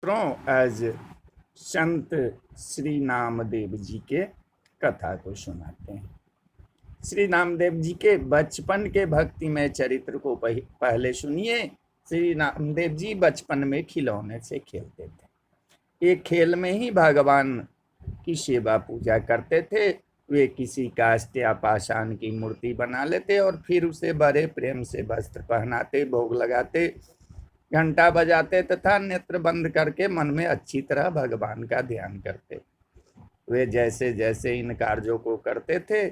आज संत श्री नामदेव जी के कथा को सुनाते हैं। श्री नामदेव जी के बचपन के भक्तिमय चरित्र को पहले सुनिए। श्री नामदेव जी बचपन में खिलौने से खेलते थे। एक खेल में ही भगवान की सेवा पूजा करते थे। वे किसी काष्ठ या पाषाण की मूर्ति बना लेते और फिर उसे बड़े प्रेम से वस्त्र पहनाते, भोग लगाते, घंटा बजाते तथा नेत्र बंद करके मन में अच्छी तरह भगवान का ध्यान करते। वे जैसे जैसे इन कार्यों को करते थे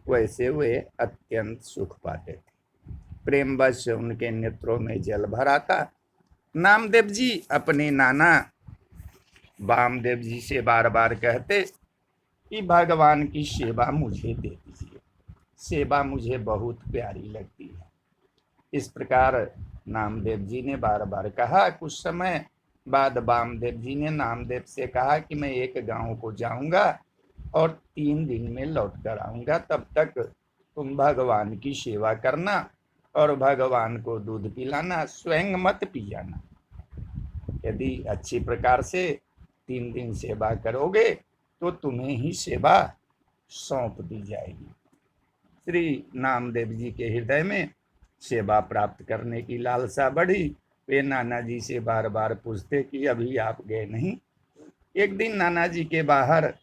वैसे वे अत्यंत सुख पाते थे। प्रेमवश उनके नेत्रों में जल भर आता। नामदेव जी अपने नाना वामदेव जी से बार बार कहते कि भगवान की सेवा मुझे दे दीजिए, सेवा मुझे बहुत प्यारी लगती है। इस प्रकार नामदेव जी ने बार बार कहा। कुछ समय बाद वामदेव जी ने नामदेव से कहा कि मैं एक गांव को जाऊंगा और 3 दिन में लौट कर आऊंगा। तब तक तुम भगवान की सेवा करना और भगवान को दूध पिलाना, स्वयं मत पी जाना। यदि अच्छी प्रकार से 3 दिन सेवा करोगे तो तुम्हें ही सेवा सौंप दी जाएगी। श्री नामदेव जी के हृदय में सेवा प्राप्त करने की लालसा बढ़ी। वे नाना जी से बार बार पूछते कि अभी आप गए नहीं। एक दिन नाना जी के बाहर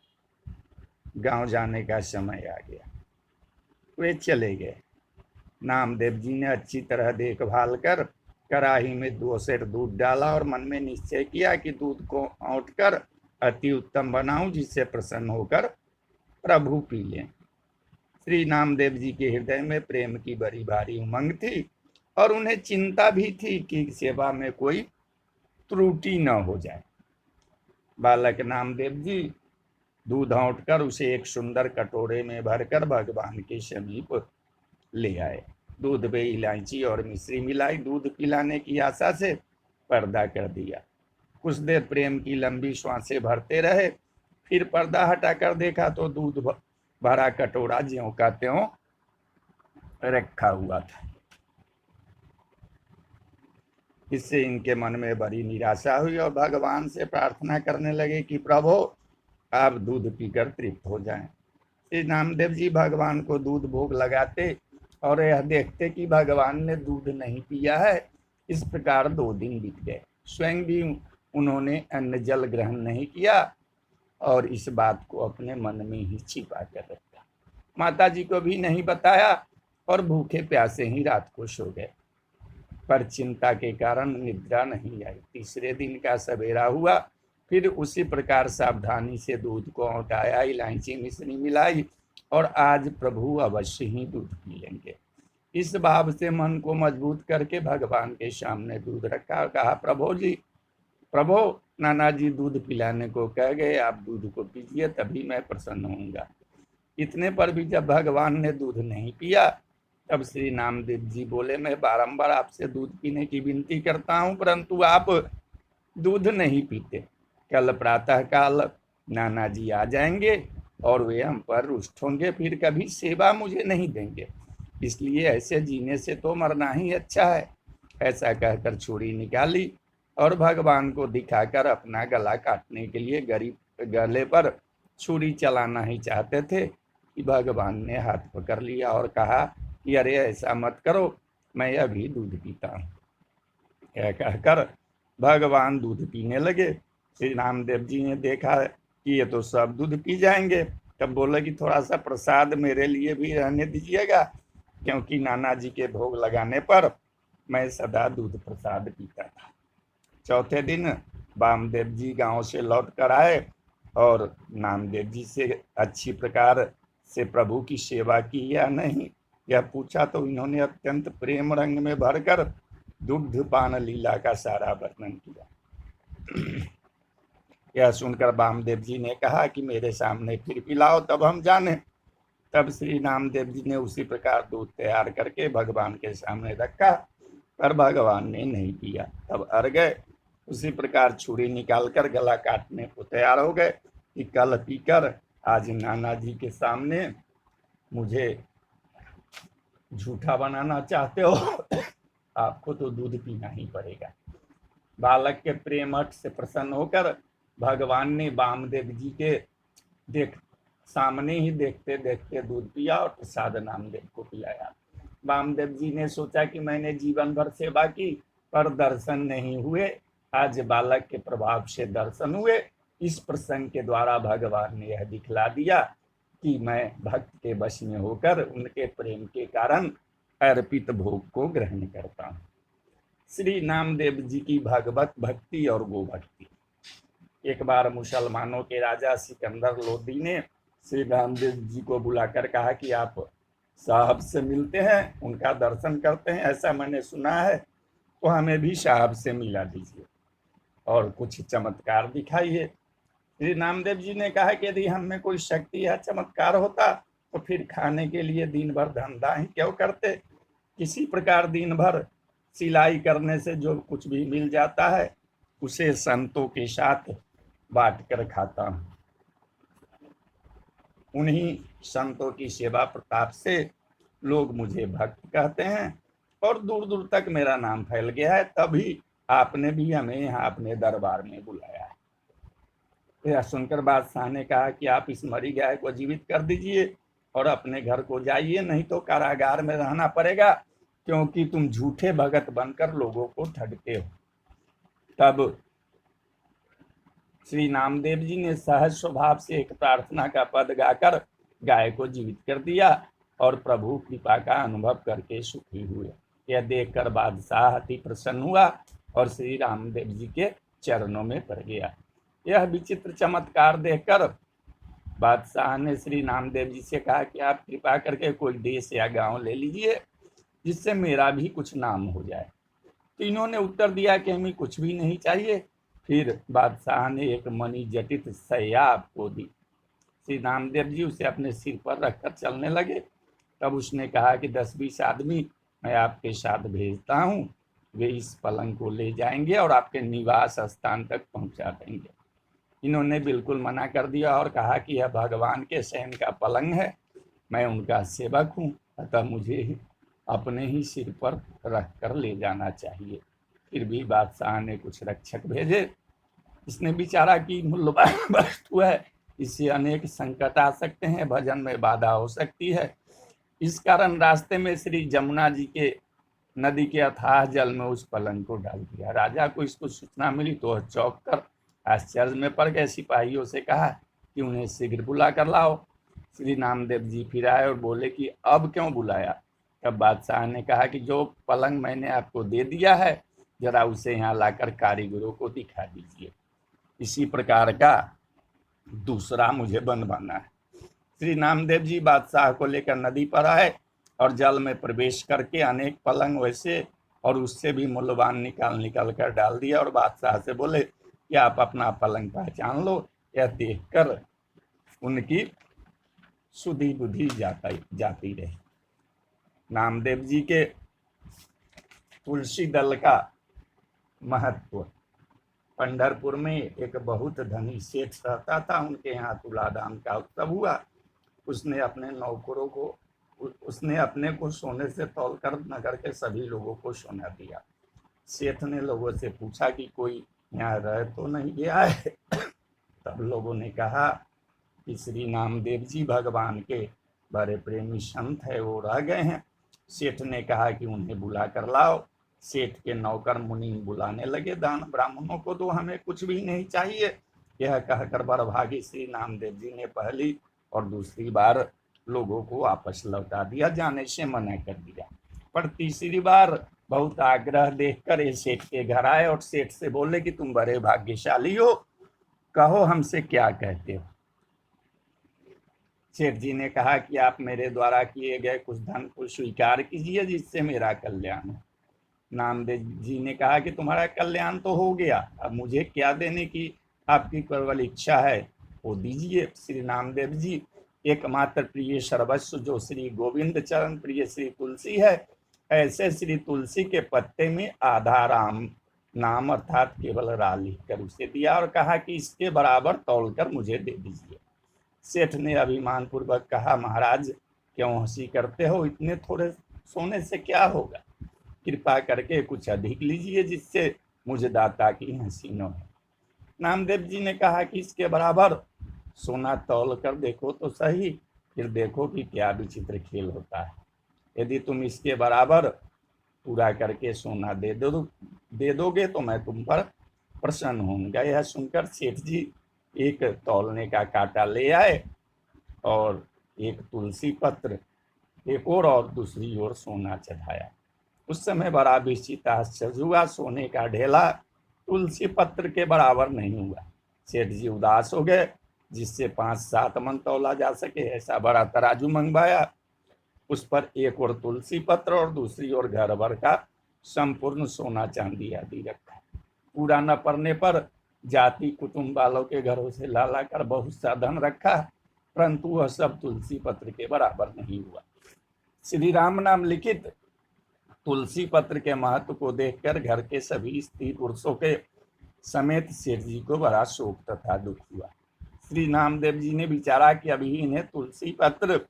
गांव जाने का समय आ गया। वे चले गए। नामदेव जी ने अच्छी तरह देखभाल कर कड़ाही में 2 सेर दूध डाला और मन में निश्चय किया कि दूध को औंट कर अति उत्तम बनाऊं, जिससे प्रसन्न होकर प्रभु पी लें। श्री नामदेव जी के हृदय में प्रेम की बड़ी भारी उमंग थी और उन्हें चिंता भी थी कि सेवा में कोई त्रुटि न हो जाए। बालक नामदेव जी दूध औंटकर उसे एक सुंदर कटोरे में भरकर भगवान के समीप ले आए। दूध में इलायची और मिश्री मिलाई दूध पिलाने की आशा से पर्दा कर दिया। कुछ देर प्रेम की लंबी श्वासें भरते रहे, फिर पर्दा हटाकर देखा तो दूध भरा कटोरा ज्यों का त्यों रखा हुआ था। इससे इनके मन में बड़ी निराशा हुई और भगवान से प्रार्थना करने लगे कि प्रभु आप दूध पीकर तृप्त हो जाएं। श्री नामदेव जी भगवान को दूध भोग लगाते और यह देखते कि भगवान ने दूध नहीं पिया है। इस प्रकार 2 दिन बीत गए। स्वयं भी उन्होंने अन्न जल ग्रहण नहीं किया और इस बात को अपने मन में ही छिपा कर रखा। माता जी को भी नहीं बताया और भूखे प्यासे ही रात को सो गए। पर चिंता के कारण निद्रा नहीं आई। तीसरे दिन का सवेरा हुआ, फिर उसी प्रकार सावधानी से दूध को औटाया, इलायची मिश्री मिलाई और आज प्रभु अवश्य ही दूध पी लेंगे। इस भाव से मन को मजबूत करके भगवान के सामने दूध रखा और कहा, प्रभु जी, प्रभु नाना जी दूध पिलाने को कह गए, आप दूध को पीजिए तभी मैं प्रसन्न होऊंगा। इतने पर भी जब भगवान ने दूध नहीं पिया तब श्री नामदेव जी बोले, मैं बारंबार आपसे दूध पीने की विनती करता हूं परंतु आप दूध नहीं पीते। कल प्रातः काल नाना जी आ जाएंगे और वे हम पर रुष्ट होंगे, फिर कभी सेवा मुझे नहीं देंगे, इसलिए ऐसे जीने से तो मरना ही अच्छा है। ऐसा कहकर छुरी निकाली और भगवान को दिखाकर अपना गला काटने के लिए गले पर छुरी चलाना ही चाहते थे कि भगवान ने हाथ पकड़ लिया और कहा कि अरे ऐसा मत करो, मैं अभी दूध पीता हूँ। यह कहकर भगवान दूध पीने लगे। श्री नामदेव जी ने देखा कि ये तो सब दूध पी जाएंगे, तब बोले कि थोड़ा सा प्रसाद मेरे लिए भी रहने दीजिएगा, क्योंकि नाना जी के भोग लगाने पर मैं सदा दूध प्रसाद पीता था। चौथे दिन वामदेव जी गांव से लौट कर आए और नामदेव जी से अच्छी प्रकार से प्रभु की सेवा की या नहीं यह पूछा तो इन्होंने अत्यंत प्रेम रंग में भरकर दुग्ध पान लीला का सारा वर्णन किया। यह सुनकर वामदेव जी ने कहा कि मेरे सामने फिर पिलाओ तब हम जाने। तब श्री नामदेव जी ने उसी प्रकार दूध तैयार करके भगवान के सामने रखा, पर भगवान ने नहीं पिया। तब अर गए। उसी प्रकार छुरी निकालकर गला काटने को तैयार हो गए कि कल पीकर आज नाना जी के सामने मुझे झूठा बनाना चाहते हो, आपको तो दूध पीना ही पड़ेगा। बालक के प्रेम से प्रसन्न होकर भगवान ने वामदेव जी के देख सामने ही देखते देखते दूध पिया और प्रसाद नामदेव को पिलाया। वामदेव जी ने सोचा कि मैंने जीवन भर सेवा की पर दर्शन नहीं हुए, आज बालक के प्रभाव से दर्शन हुए। इस प्रसंग के द्वारा भगवान ने यह दिखला दिया कि मैं भक्त के वश में होकर उनके प्रेम के कारण अर्पित भोग को ग्रहण करता हूँ। श्री नामदेव जी की भगवत भक्ति और गो भक्ति। एक बार मुसलमानों के राजा सिकंदर लोदी ने श्री रामदेव जी को बुलाकर कहा कि आप साहब से मिलते हैं, उनका दर्शन करते हैं, ऐसा मैंने सुना है, तो हमें भी साहब से मिला दीजिए और कुछ चमत्कार दिखाइए। श्री नामदेव जी ने कहा कि यदि हम में कोई शक्ति या चमत्कार होता तो फिर खाने के लिए दिन भर धंधा ही क्यों करते। किसी प्रकार दिन भर सिलाई करने से जो कुछ भी मिल जाता है उसे संतों के साथ बांट कर खाता हूँ। उन्हीं संतों की सेवा प्रताप से लोग मुझे भक्त कहते हैं और दूर दूर तक मेरा नाम फैल गया है। तभी आपने भी हमें यहाँ अपने दरबार में बुलाया है। यह सुनकर बादशाह ने कहा कि आप इस मरी गाय को जीवित कर दीजिए और अपने घर को जाइए, नहीं तो कारागार में रहना पड़ेगा, क्योंकि तुम झूठे भगत बनकर लोगों को ठगते हो। तब श्री नामदेव जी ने सहज स्वभाव से एक प्रार्थना का पद गाकर गाय को जीवित कर दिया और प्रभु कृपा का अनुभव करके सुखी हुए। यह देखकर बादशाह अति प्रसन्न हुआ और श्री रामदेव जी के चरणों में पड़ गया। यह विचित्र चमत्कार देखकर बादशाह ने श्री नामदेव जी से कहा कि आप कृपा करके कोई देश या गांव ले लीजिए जिससे मेरा भी कुछ नाम हो जाए। तीनों ने उत्तर दिया कि हमें कुछ भी नहीं चाहिए। फिर बादशाह ने एक मणि जटित सैया आपको दी। श्री नामदेव जी उसे अपने सिर पर रखकर चलने लगे। तब उसने कहा कि 10-20 आदमी मैं आपके साथ भेजता हूँ, वे इस पलंग को ले जाएंगे और आपके निवास स्थान तक पहुंचा देंगे। इन्होंने बिल्कुल मना कर दिया और कहा कि यह भगवान के शयन का पलंग है, मैं उनका सेवक हूँ, अतः मुझे अपने ही सिर पर रख कर ले जाना चाहिए। फिर भी बादशाह ने कुछ रक्षक भेजे। इसने विचारा कि मूल्यवान वस्तु है, इससे अनेक संकट आ सकते हैं, भजन में बाधा हो सकती है। इस कारण रास्ते में श्री जमुना जी के नदी के अथाह जल में उस पलंग को डाल दिया। राजा को इसको सूचना मिली तो वह चौंक कर आश्चर्य में पड़ गए। सिपाहियों से कहा कि उन्हें शीघ्र बुला कर लाओ। श्री नामदेव जी फिर आए और बोले कि अब क्यों बुलाया। तब बादशाह ने कहा कि जो पलंग मैंने आपको दे दिया है, जरा उसे यहाँ लाकर कारीगरों को दिखा दीजिए। इसी प्रकार का दूसरा मुझे बनवाना है। श्री नामदेव जी बादशाह को लेकर नदी पर आए और जल में प्रवेश करके अनेक पलंग वैसे और उससे भी मूल्यवान निकाल कर डाल दिया और बादशाह से बोले कि आप अपना पलंग पहचान लो। यह देखकर उनकी सुधि बुद्धि जाती रही। नामदेव जी के तुलसी दल का महत्व। पंढरपुर में एक बहुत धनी सेठ रहता था, उनके यहाँ तुलादान का उत्सव हुआ। उसने अपने को सोने से तौलकर नगर के सभी लोगों को सोना दिया। सेठ ने लोगों से पूछा कि कोई यहाँ रह तो नहीं गया है। तब लोगों ने कहा कि श्री नामदेव जी भगवान के बड़े प्रेमी संत है, वो रह गए हैं। सेठ ने कहा कि उन्हें बुला कर लाओ। सेठ के नौकर मुनि बुलाने लगे, दान ब्राह्मणों को तो हमें कुछ भी नहीं चाहिए। यह कहकर बड़भागी श्री नामदेव जी ने पहली और दूसरी बार लोगों को वापस लौटा दिया, जाने से मना कर दिया। पर तीसरी बार बहुत आग्रह देखकर ये सेठ के घर आए और सेठ से बोले कि तुम बड़े भाग्यशाली हो, कहो हमसे क्या कहते हो। सेठ जी ने कहा कि आप मेरे द्वारा किए गए कुछ धन को स्वीकार कीजिए जिससे मेरा कल्याण हो। नामदेव जी ने कहा कि तुम्हारा कल्याण तो हो गया, अब मुझे क्या देने की आपकी केवल इच्छा है वो दीजिए। श्री नामदेव जी एकमात्र प्रिय सर्वस्व जो श्री गोविंद चरण प्रिय श्री तुलसी है, ऐसे श्री तुलसी के पत्ते में आधा राम नाम अर्थात केवल रा लिख कर उसे दिया और कहा कि इसके बराबर तौलकर मुझे दे दीजिए। सेठ ने अभिमान पूर्वक कहा, महाराज क्यों हंसी करते हो, इतने थोड़े सोने से क्या होगा, कृपा करके कुछ अधिक लीजिए जिससे मुझ दाता की हसीनों है। नामदेव जी ने कहा कि इसके बराबर सोना तौल कर देखो तो सही, फिर देखो कि क्या विचित्र खेल होता है। यदि तुम इसके बराबर पूरा करके सोना दे दोगे तो मैं तुम पर प्रसन्न होऊंगा। यह सुनकर सेठ जी एक तौलने का कांटा ले आए और एक तुलसी पत्र एक और दूसरी ओर सोना चढ़ाया। उस समय बड़ा विचित्र आश्चर्य हुआ, सोने का ढेला तुलसी पत्र के बराबर नहीं हुआ। सेठ जी उदास हो गए, जिससे 5-7 मन तौला जा सके ऐसा बड़ा तराजू मंगवाया। उस पर एक और तुलसी पत्र और दूसरी ओर घर भर का संपूर्ण सोना चांदी आदि रखा। पूरा न पड़ने पर जाति कुटुंब वालों के घरों से ला ला कर बहुत सा धन रखा, परंतु वह सब तुलसी पत्र के बराबर नहीं हुआ। श्री राम नाम लिखित तुलसी पत्र के महत्व को देखकर घर के सभी स्त्री पुरुषों के समेत सेठ जी को बड़ा शोक तथा दुख हुआ। श्री नामदेव जी ने विचारा कि अभी इन्हें तुलसी पत्र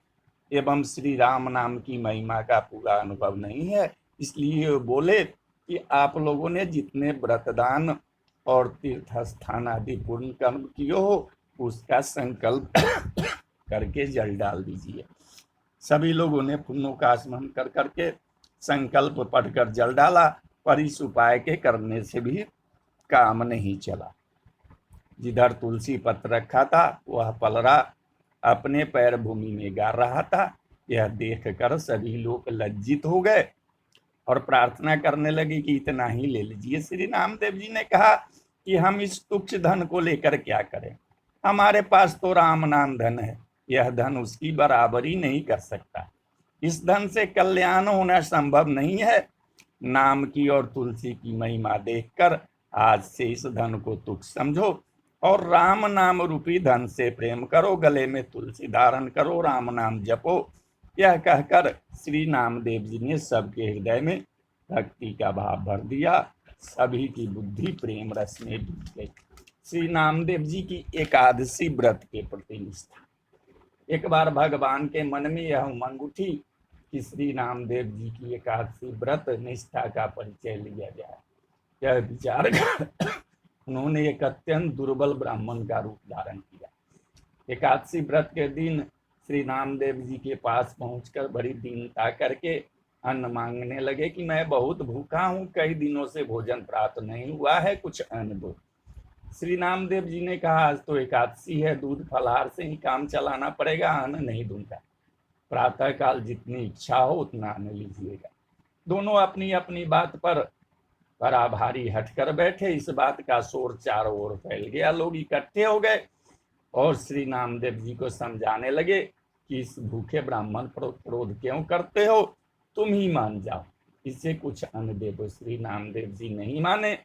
एवं श्री राम नाम की महिमा का पूरा अनुभव नहीं है, इसलिए बोले कि आप लोगों ने जितने व्रतदान और तीर्थ स्थान आदि पूर्ण कर्म किए हो उसका संकल्प करके जल डाल दीजिए। सभी लोगों ने पुण्यों का स्मरण कर करके संकल्प पढ़कर जल डाला, पर इस उपाय के करने से भी काम नहीं चला। जिधर तुलसी पत्र रखा था वह पलरा अपने पैर भूमि में गाड़ रहा था। यह देखकर सभी लोग लज्जित हो गए और प्रार्थना करने लगे कि इतना ही ले लीजिए। श्री नामदेव जी ने कहा कि हम इस तुच्छ धन को लेकर क्या करें, हमारे पास तो राम नाम धन है, यह धन उसकी बराबरी नहीं कर सकता। इस धन से कल्याण होना संभव नहीं है। नाम की और तुलसी की महिमा देखकर आज से इस धन को तुच्छ समझो और राम नाम रूपी धन से प्रेम करो, गले में तुलसी धारण करो, राम नाम जपो। यह कहकर श्री नामदेव जी ने सबके हृदय में भक्ति का भाव भर दिया। सभी की बुद्धि प्रेम रस में डूब गई। श्री नामदेव जी की एकादशी व्रत के प्रति निष्ठा। एक बार भगवान के मन में यह उमंग उठी कि श्री नामदेव जी की एकादशी व्रत निष्ठा का परिचय लिया जाए। यह विचार कर उन्होंने एक अत्यंत दुर्बल ब्राह्मण का रूप धारण किया। एकादशी व्रत के दिन श्री नामदेव जी के पास पहुंचकर बड़ी दीनता करके अन्न मांगने लगे कि मैं बहुत भूखा हूँ, कई दिनों से भोजन प्राप्त नहीं हुआ है, कुछ अन्न दो। श्री नामदेव जी ने कहा आज तो एकादशी है, दूध फलाहार से ही काम चलाना पड़ेगा, अन्न नहीं दूंगा। प्रातः काल जितनी इच्छा हो उतना अन्न लीजिएगा। दोनों अपनी अपनी बात पर बड़ा भारी हटकर बैठे। इस बात का शोर चारों ओर फैल गया। लोग इकट्ठे हो गए और श्री नामदेव जी को समझाने लगे कि इस भूखे ब्राह्मण पर क्रोध क्यों करते हो, तुम ही मान जाओ, इसे कुछ अन्न दे दो। श्री नामदेव जी नहीं माने।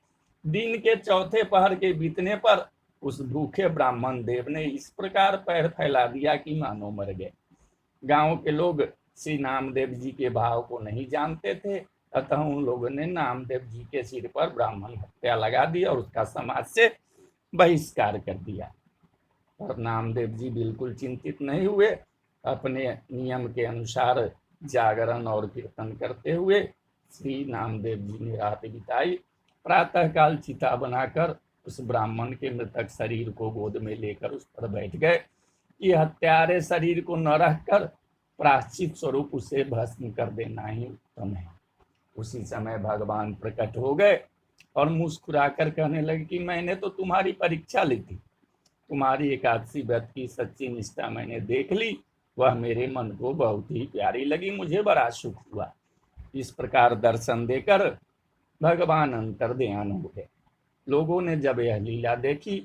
दिन के चौथे पहर के बीतने पर उस भूखे ब्राह्मण देव ने इस प्रकार पैर फैला दिया कि मानो मर गए। गांव के लोग श्री नामदेव जी के भाव को नहीं जानते थे, अतः उन लोगों ने नामदेव जी के सिर पर ब्राह्मण हत्या लगा दी और उसका समाज से बहिष्कार कर दिया। पर नामदेव जी बिल्कुल चिंतित नहीं हुए। अपने नियम के अनुसार जागरण और कीर्तन करते हुए श्री नामदेव जी ने रात बिताई। प्रातःकाल चिता बनाकर उस ब्राह्मण के मृतक शरीर को गोद में लेकर उस पर बैठ गए कि हत्यारे शरीर को न रखकर प्रायश्चित स्वरूप उसे भस्म कर देना ही उत्तम है। उसी समय भगवान प्रकट हो गए और मुस्कुराकर कहने लगे कि मैंने तो तुम्हारी परीक्षा ली थी, तुम्हारी एकादशी व्रत की सच्ची निष्ठा मैंने देख ली, वह मेरे मन को बहुत ही प्यारी लगी, मुझे बड़ा सुख हुआ। इस प्रकार दर्शन देकर भगवान अंतर्ध्यान हो गए। लोगों ने जब यह लीला देखी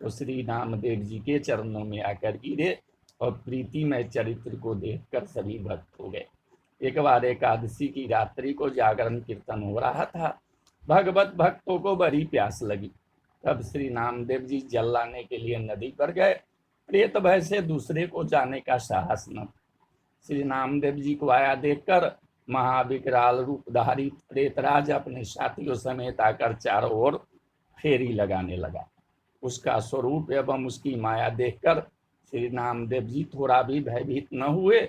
तो श्री नामदेव जी के चरणों में आकर गिरे और प्रीतिमय चरित्र को देखकर सभी भक्त हो गए। एक बार एकादशी की रात्रि को जागरण कीर्तन हो रहा था। भगवत भक्तों को बड़ी प्यास लगी। तब श्री नामदेव जी जल लाने के लिए नदी पर गए। प्रेत भय से दूसरे को जाने का साहस न। श्री नामदेव जी को आया देखकर महाविकराल रूपधारी प्रेतराज अपने साथियों समेत आकर चारों ओर फेरी लगाने लगा। उसका स्वरूप एवं उसकी माया देखकर श्री नामदेव जी थोड़ा भी भयभीत न हुए,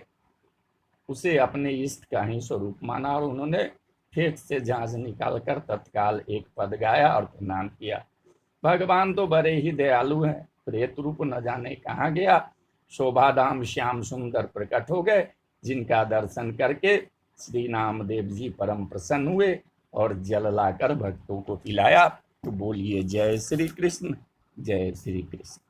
उसे अपने इष्ट का ही स्वरूप माना और उन्होंने फेंक से झांझ निकालकर तत्काल एक पद गाया और प्रणाम किया। भगवान तो बड़े ही दयालु हैं, प्रेत रूप न जाने कहाँ गया। शोभाधाम श्याम सुंदर प्रकट हो गए, जिनका दर्शन करके श्री नामदेव जी परम प्रसन्न हुए और जल लाकर भक्तों को पिलाया। तो बोलिए जय श्री कृष्ण, जय श्री कृष्ण।